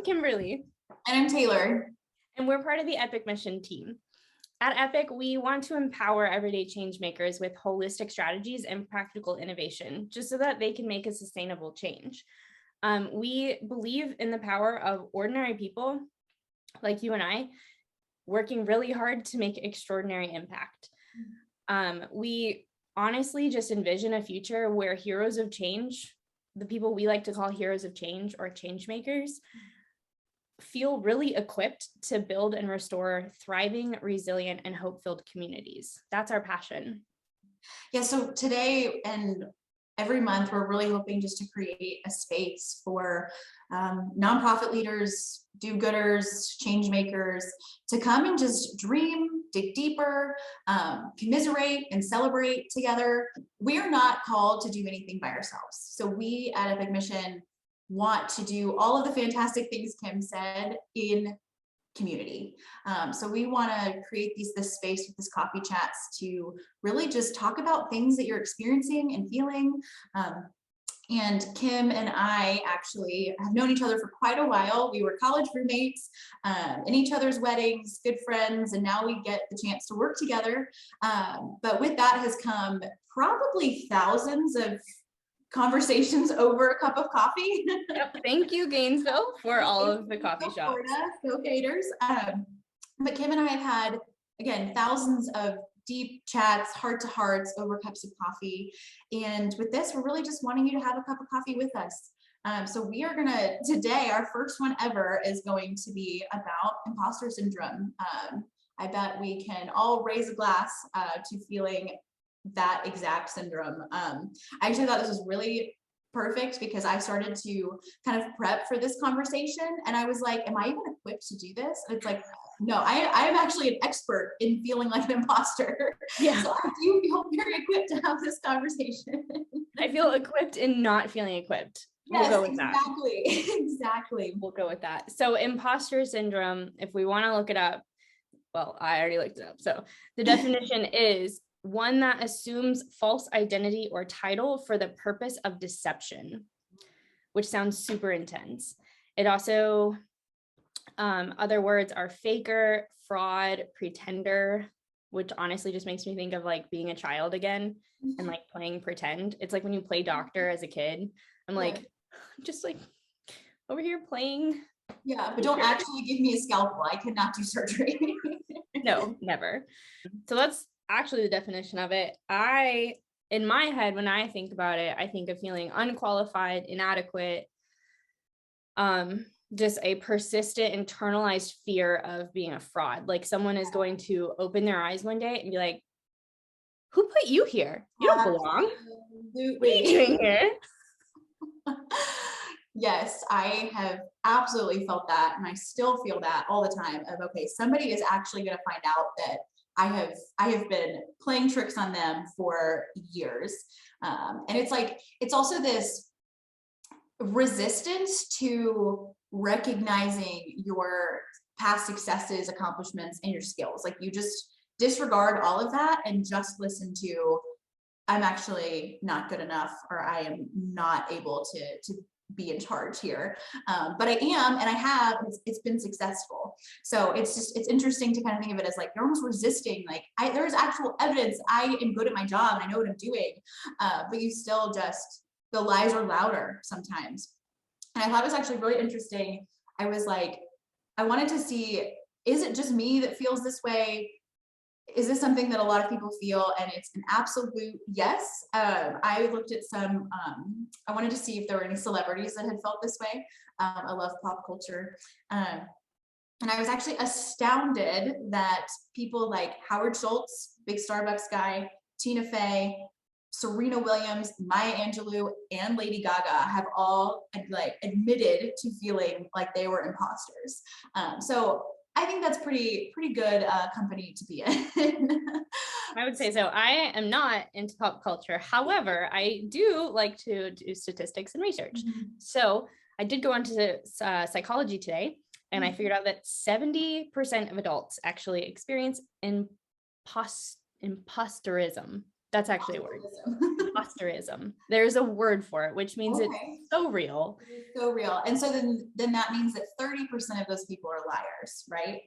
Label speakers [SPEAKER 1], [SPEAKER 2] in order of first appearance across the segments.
[SPEAKER 1] Kimberly.
[SPEAKER 2] And I'm Taylor.
[SPEAKER 1] And we're part of the Epic Mission team. At Epic, we want to empower everyday change makers with holistic strategies and practical innovation, just so that they can make a sustainable change. We believe in the power of ordinary people like you and I working really hard to make extraordinary impact. We honestly just envision a future where heroes of change, the people we like to call heroes of change or change makers, feel really equipped to build and restore thriving, resilient, and hope-filled communities. That's our passion.
[SPEAKER 2] Yeah, so today and every month, we're really hoping just to create a space for nonprofit leaders, do-gooders, change makers to come and just dream, dig deeper, commiserate and celebrate together. We are not called to do anything by ourselves. So we at Epic Mission want to do all of the fantastic things Kim said in community. So we want to create this space with this coffee chats to really just talk about things that you're experiencing and feeling. And Kim and I actually have known each other for quite a while. We were college roommates in each other's weddings, good friends, and now we get the chance to work together. But with that has come probably thousands of conversations over a cup of coffee.
[SPEAKER 1] Yep. Thank you, Gainesville, for all of the coffee shops.
[SPEAKER 2] Florida, go Gators. But Kim and I have had, again, thousands of deep chats, heart to hearts over cups of coffee. And with this, we're really just wanting you to have a cup of coffee with us. So we are gonna, today, our first one ever is going to be about imposter syndrome. I bet we can all raise a glass to feeling that exact syndrome. I actually thought this was really perfect because I started to kind of prep for this conversation and I was like, am I even equipped to do this? And it's like, no, I am actually an expert in feeling like an imposter.
[SPEAKER 1] Yeah.
[SPEAKER 2] So I do feel very equipped to have this conversation.
[SPEAKER 1] I feel equipped in not feeling equipped.
[SPEAKER 2] Yes,
[SPEAKER 1] we'll go with
[SPEAKER 2] exactly.
[SPEAKER 1] That.
[SPEAKER 2] Exactly.
[SPEAKER 1] We'll go with that. So imposter syndrome, if we want to look it up, well, I already looked it up. So the definition is one that assumes false identity or title for the purpose of deception, which sounds super intense. It also, other words are faker, fraud, pretender, which honestly just makes me think of like being a child again and like playing pretend. It's like when you play doctor as a kid, I'm like, just like over here playing.
[SPEAKER 2] Yeah, but don't actually give me a scalpel. I cannot do surgery.
[SPEAKER 1] No, never. So that's actually the definition of it. In my head, when I think about it, I think of feeling unqualified, inadequate, just a persistent internalized fear of being a fraud. Like someone is going to open their eyes one day and be like, who put you here? You don't belong.
[SPEAKER 2] Absolutely.
[SPEAKER 1] What are you doing here?
[SPEAKER 2] Yes, I have absolutely felt that, and I still feel that all the time of, okay, somebody is actually going to find out that I have been playing tricks on them for years. And it's like, it's also this resistance to recognizing your past successes, accomplishments, and your skills. Like you just disregard all of that and just listen to, I'm actually not good enough, or I am not able to be in charge here. But I am, and I have, it's been successful. So it's interesting to kind of think of it as like, you're almost resisting, like there's actual evidence I am good at my job and I know what I'm doing. But you still just, the lies are louder sometimes. And I thought it was actually really interesting. I was like, I wanted to see, is it just me that feels this way? Is this something that a lot of people feel? And it's an absolute yes. I looked at some, I wanted to see if there were any celebrities that had felt this way. I love pop culture. And I was actually astounded that people like Howard Schultz, big Starbucks guy, Tina Fey, Serena Williams, Maya Angelou, and Lady Gaga have all like admitted to feeling like they were imposters. So I think that's pretty good company to be in.
[SPEAKER 1] I would say so. I am not into pop culture. However, I do like to do statistics and research. So I did go on to psychology today, and I figured out that 70% of adults actually experience imposterism. That's actually a word. Imposterism. There's a word for it, which means it's so real.
[SPEAKER 2] It's so real. And so then that means that 30% of those people are liars, right?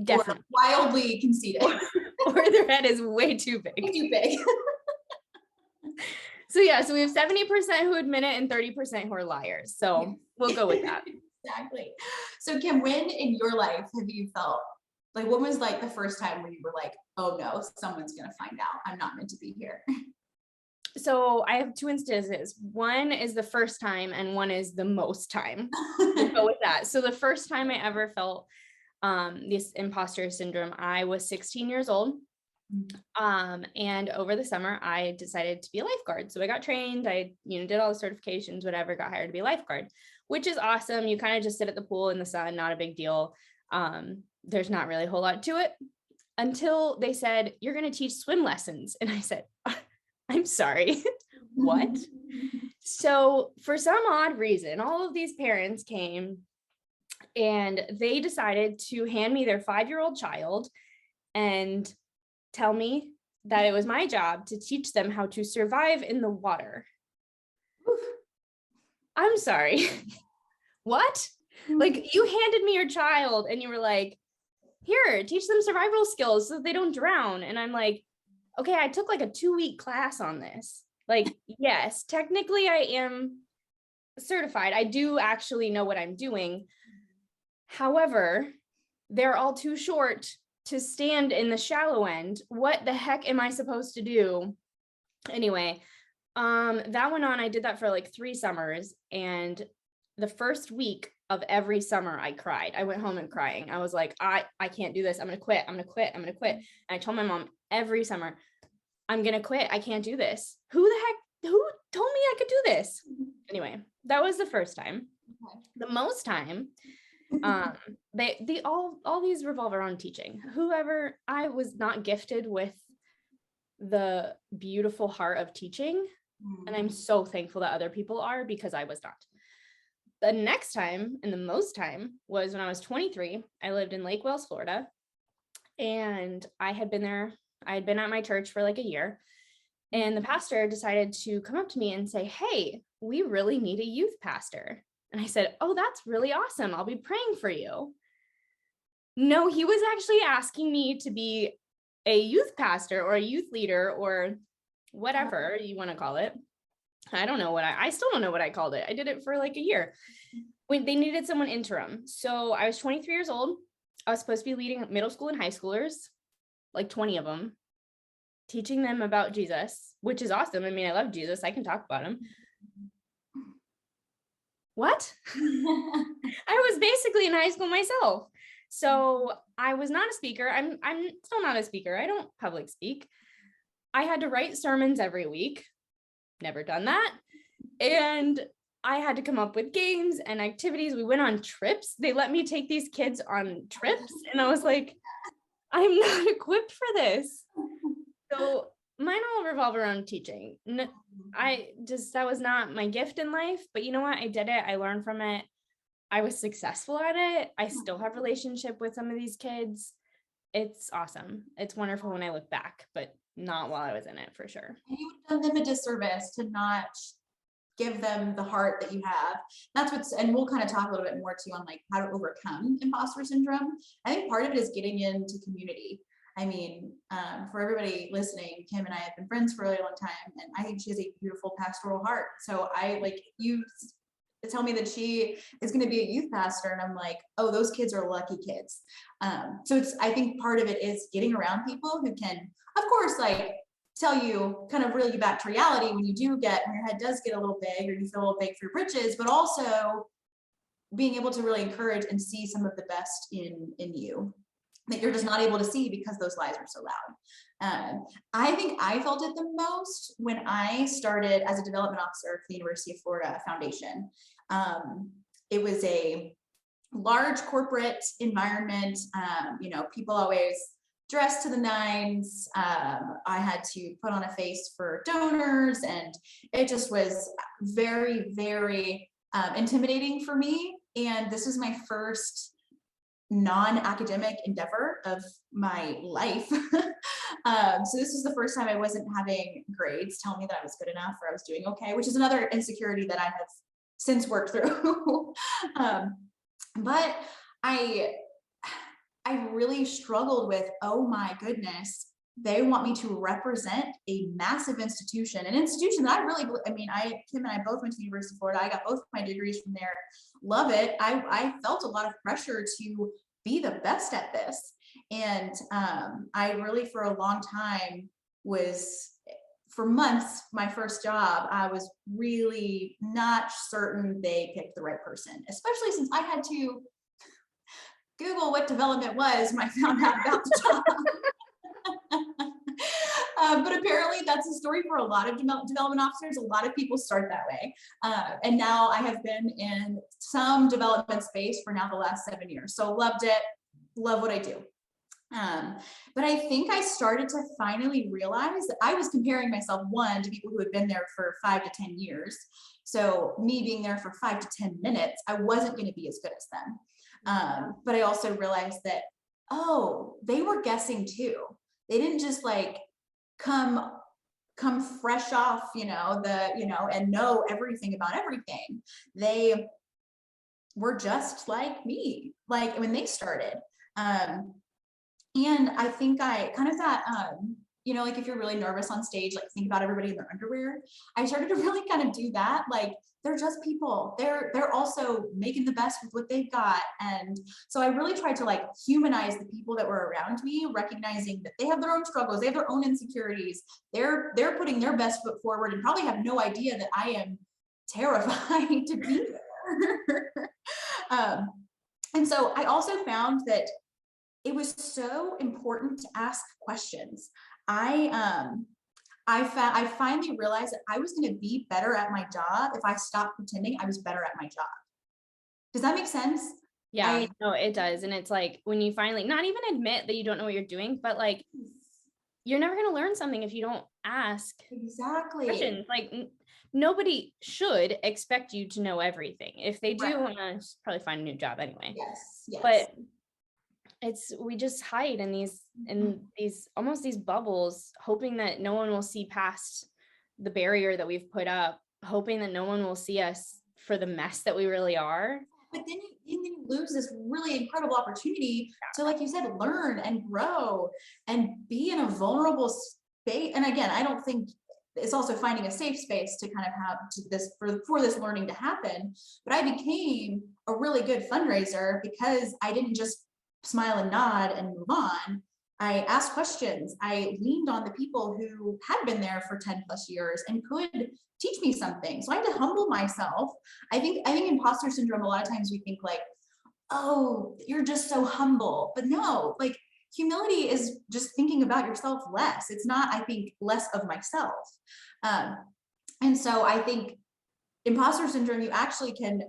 [SPEAKER 1] Definitely.
[SPEAKER 2] Or wildly conceited.
[SPEAKER 1] Or their head is way too big.
[SPEAKER 2] Way too big.
[SPEAKER 1] So yeah, so we have 70% who admit it and 30% who are liars. So we'll go with that.
[SPEAKER 2] Exactly. So Kim, when in your life have you felt like, when was like the first time when you were like, oh no, someone's going to find out, I'm not meant to be here?
[SPEAKER 1] So I have two instances. One is the first time and one is the most time. We'll go with that. So the first time I ever felt this imposter syndrome, I was 16 years old. And over the summer, I decided to be a lifeguard. So I got trained, I, did all the certifications, whatever, got hired to be a lifeguard, which is awesome. You kind of just sit at the pool in the sun, not a big deal. There's not really a whole lot to it until they said, you're going to teach swim lessons. And I said, I'm sorry, what? So for some odd reason, all of these parents came and they decided to hand me their 5-year-old child and tell me that it was my job to teach them how to survive in the water. I'm sorry. What? Like, you handed me your child and you were like, here, teach them survival skills so that they don't drown. And I'm like, okay, I took like a 2-week class on this. Like, yes, technically I am certified. I do actually know what I'm doing. However, they're all too short to stand in the shallow end. What the heck am I supposed to do? Anyway, that went on. I did that for like 3 summers. And the first week of every summer, I cried. I went home and crying. I was like, I can't do this. I'm going to quit. I'm going to quit. I'm going to quit. And I told my mom every summer, I'm going to quit. I can't do this. Who told me I could do this? Anyway, that was the first time. The most time, they all these revolve around teaching. Whoever, I was not gifted with the beautiful heart of teaching, and I'm so thankful that other people are, because I was not. The next time and the most time was when I was 23. I lived in Lake Wales, Florida, and I had been at my church for like a year, and the pastor decided to come up to me and say, hey, we really need a youth pastor. And I said, oh, that's really awesome. I'll be praying for you. No, he was actually asking me to be a youth pastor or a youth leader or whatever you want to call it. I don't know I still don't know what I called it. I did it for like a year when they needed someone interim. So I was 23 years old. I was supposed to be leading middle school and high schoolers, like 20 of them, teaching them about Jesus, which is awesome. I mean, I love Jesus. I can talk about him. What? I was basically in high school myself. So I was not a speaker. I'm still not a speaker. I don't public speak. I had to write sermons every week. Never done that. And I had to come up with games and activities. We went on trips. They let me take these kids on trips. And I was like, I'm not equipped for this. So mine all revolve around teaching. That was not my gift in life, but you know what? I did it. I learned from it. I was successful at it. I still have a relationship with some of these kids. It's awesome. It's wonderful when I look back, but not while I was in it, for sure.
[SPEAKER 2] And you would have done them a disservice to not give them the heart that you have. And we'll kind of talk a little bit more too on like how to overcome imposter syndrome. I think part of it is getting into community. I mean, for everybody listening, Kim and I have been friends for a really long time, and I think she has a beautiful pastoral heart. So you tell me that she is going to be a youth pastor, and I'm like, oh, those kids are lucky kids. So I think part of it is getting around people who can, of course, like tell you, kind of reel you back to reality when your head does get a little big or you feel a little big for your britches, but also being able to really encourage and see some of the best in you that you're just not able to see because those lies are so loud. I think I felt it the most when I started as a development officer for the University of Florida Foundation. It was a large corporate environment. People always dressed to the nines. I had to put on a face for donors, and it just was very, very intimidating for me. And this was my first non-academic endeavor of my life. So this was the first time I wasn't having grades tell me that I was good enough or I was doing okay, which is another insecurity that I have since worked through. But I I really struggled with, oh my goodness, they want me to represent a massive institution, an institution that I really, I mean, Kim and I both went to the University of Florida. I got both my degrees from there. Love it. I felt a lot of pressure to be the best at this. And I really, for a long time, was, for months, my first job, I was really not certain they picked the right person, especially since I had to Google what development was when I found out about the job. But apparently that's a story for a lot of development officers. A lot of people start that way. And now I have been in some development space for now the last 7 years. So loved it, love what I do. But I think I started to finally realize that I was comparing myself, one, to people who had been there for 5 to 10 years. So me being there for 5 to 10 minutes, I wasn't going to be as good as them. But I also realized that, oh, they were guessing too. They didn't just like come fresh off, and know everything about everything. They were just like me, like when they started. And I think I kind of that, like if you're really nervous on stage, like think about everybody in their underwear. I started to really kind of do that. Like they're just people. They're also making the best with what they've got. And so I really tried to like humanize the people that were around me, recognizing that they have their own struggles, they have their own insecurities. They're putting their best foot forward and probably have no idea that I am terrified to be there. And so I also found that it was so important to ask questions. I finally realized that I was going to be better at my job if I stopped pretending I was better at my job. Does that make sense?
[SPEAKER 1] Yeah, no, it does. And it's like when you finally not even admit that you don't know what you're doing, but like you're never going to learn something if you don't ask
[SPEAKER 2] exactly
[SPEAKER 1] questions. Like nobody should expect you to know everything. If they do, right. Probably find a new job anyway.
[SPEAKER 2] Yes.
[SPEAKER 1] But we just hide in these almost these bubbles, hoping that no one will see past the barrier that we've put up, hoping that no one will see us for the mess that we really are.
[SPEAKER 2] But then you lose this really incredible opportunity to, like you said, learn and grow and be in a vulnerable space. And again, I don't think it's also finding a safe space to kind of have this for this learning to happen. But I became a really good fundraiser because I didn't just smile and nod and move on. I asked questions. I leaned on the people who had been there for 10 plus years and could teach me something. So I had to humble myself. I think imposter syndrome, a lot of times we think like, oh, you're just so humble. But no, like humility is just thinking about yourself less. It's not, I think, less of myself. And so I think imposter syndrome, you actually can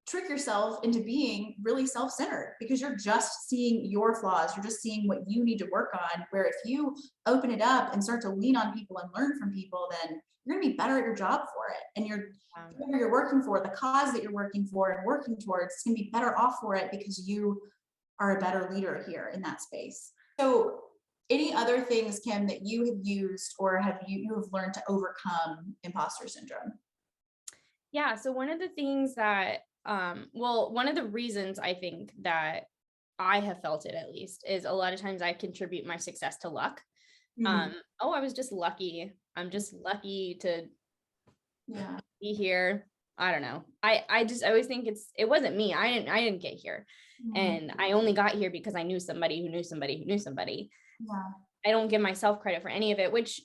[SPEAKER 2] trick yourself into being really self-centered because you're just seeing your flaws. You're just seeing what you need to work on, where if you open it up and start to lean on people and learn from people, then you're going to be better at your job for it. And whatever you're working for, the cause that you're working for and working towards, is going to be better off for it because you are a better leader here in that space. So any other things, Kim, that you have used or have learned to overcome imposter syndrome?
[SPEAKER 1] Yeah. So one of the things that one of the reasons I think that I have felt it, at least, is a lot of times I contribute my success to luck. I was just lucky. I'm just lucky to be here. I don't know. I always think it wasn't me. I didn't get here. And I only got here because I knew somebody who knew somebody who knew somebody.
[SPEAKER 2] Yeah.
[SPEAKER 1] I don't give myself credit for any of it, which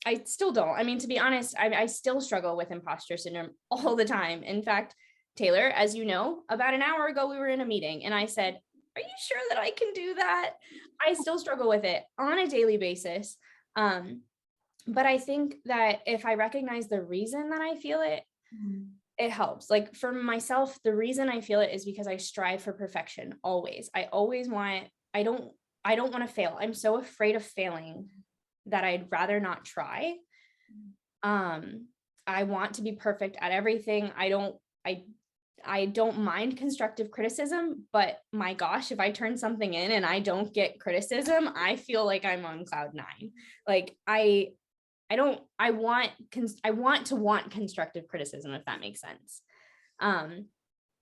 [SPEAKER 1] I still don't. I mean, to be honest, I still struggle with imposter syndrome all the time. In fact, Taylor, as you know, about an hour ago, we were in a meeting and I said, are you sure that I can do that? I still struggle with it on a daily basis. But I think that if I recognize the reason that I feel it, it helps. Like for myself, the reason I feel it is because I strive for perfection always. I don't want to fail. I'm so afraid of failing that I'd rather not try. I want to be perfect at everything. I I don't mind constructive criticism, but my gosh, if I turn something in and I don't get criticism, I feel like I'm on cloud nine. Like I want to want constructive criticism, if that makes sense.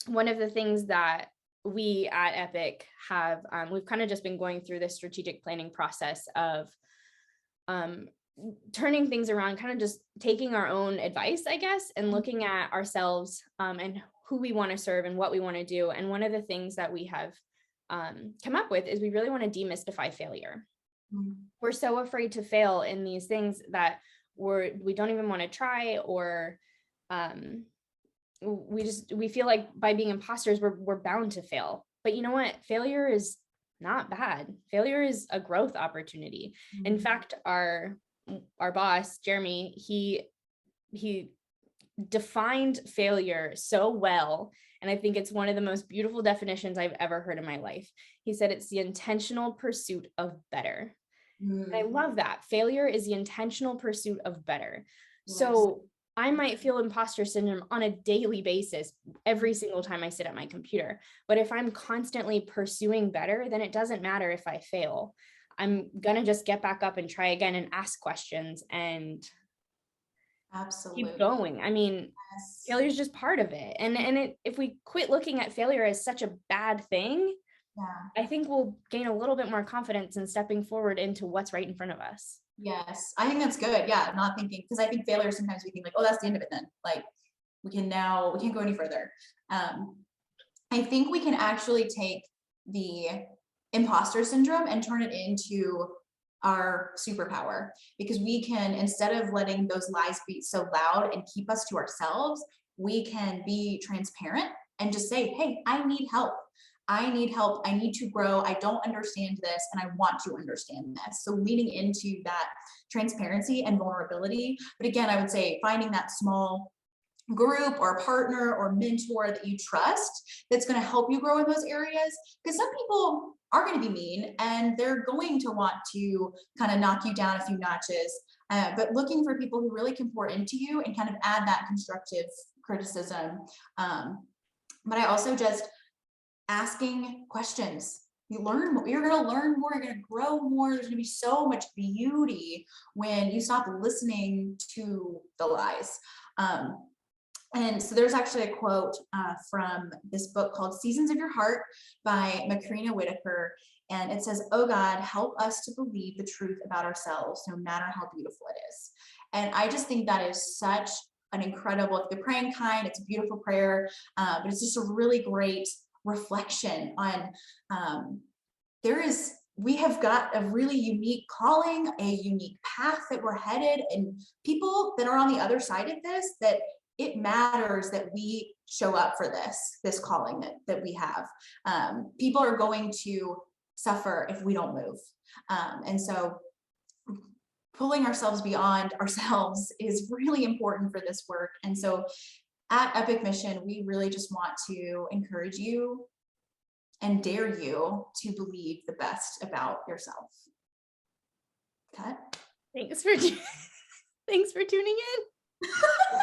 [SPEAKER 1] One of the things that we at Epic have, we've kind of just been going through this strategic planning process of turning things around, kind of just taking our own advice, I guess, and looking at ourselves and who we want to serve and what we want to do. And one of the things that we have come up with is we really want to demystify failure. We're so afraid to fail in these things that we don't even want to try, or we feel like by being imposters, we're bound to fail. But you know what? Failure is not bad. Failure is a growth opportunity. In fact, our boss, Jeremy, he defined failure so well. And I think it's one of the most beautiful definitions I've ever heard in my life. He said it's the intentional pursuit of better. And I love that. Failure is the intentional pursuit of better. Yes. So I might feel imposter syndrome on a daily basis every single time I sit at my computer. But if I'm constantly pursuing better, then it doesn't matter if I fail. I'm going to just get back up and try again and ask questions and
[SPEAKER 2] absolutely
[SPEAKER 1] keep going. I mean, yes. Failure is just part of it. And if we quit looking at failure as such a bad thing, yeah, I think we'll gain a little bit more confidence in stepping forward into what's right in front of us.
[SPEAKER 2] Yes, I think that's good. Yeah, not thinking, because I think failure, sometimes we think like, oh, that's the end of it then. Like we can't go any further. I think we can actually take the imposter syndrome and turn it into our superpower, because we can, instead of letting those lies be so loud and keep us to ourselves, we can be transparent and just say, hey, I need help. I need help. I need to grow. I don't understand this, and I want to understand this. So leaning into that transparency and vulnerability. But again, I would say finding that small group or partner or mentor that you trust that's going to help you grow in those areas. Because some people are going to be mean and they're going to want to kind of knock you down a few notches. But looking for people who really can pour into you and kind of add that constructive criticism. But I also just asking questions. You're going to learn more, you're going to grow more. There's going to be so much beauty when you stop listening to the lies. And so there's actually a quote from this book called Seasons of Your Heart by Macrina Whitaker. And it says, oh God, help us to believe the truth about ourselves, no matter how beautiful it is. And I just think that is such an incredible, the praying kind, it's a beautiful prayer, but it's just a really great reflection on we have got a really unique calling, a unique path that we're headed, and people that are on the other side of this, that it matters that we show up for this calling that we have. People are going to suffer if we don't move. And so pulling ourselves beyond ourselves is really important for this work. And so at Epic Mission, we really just want to encourage you and dare you to believe the best about yourself. Okay.
[SPEAKER 1] Thanks for tuning in.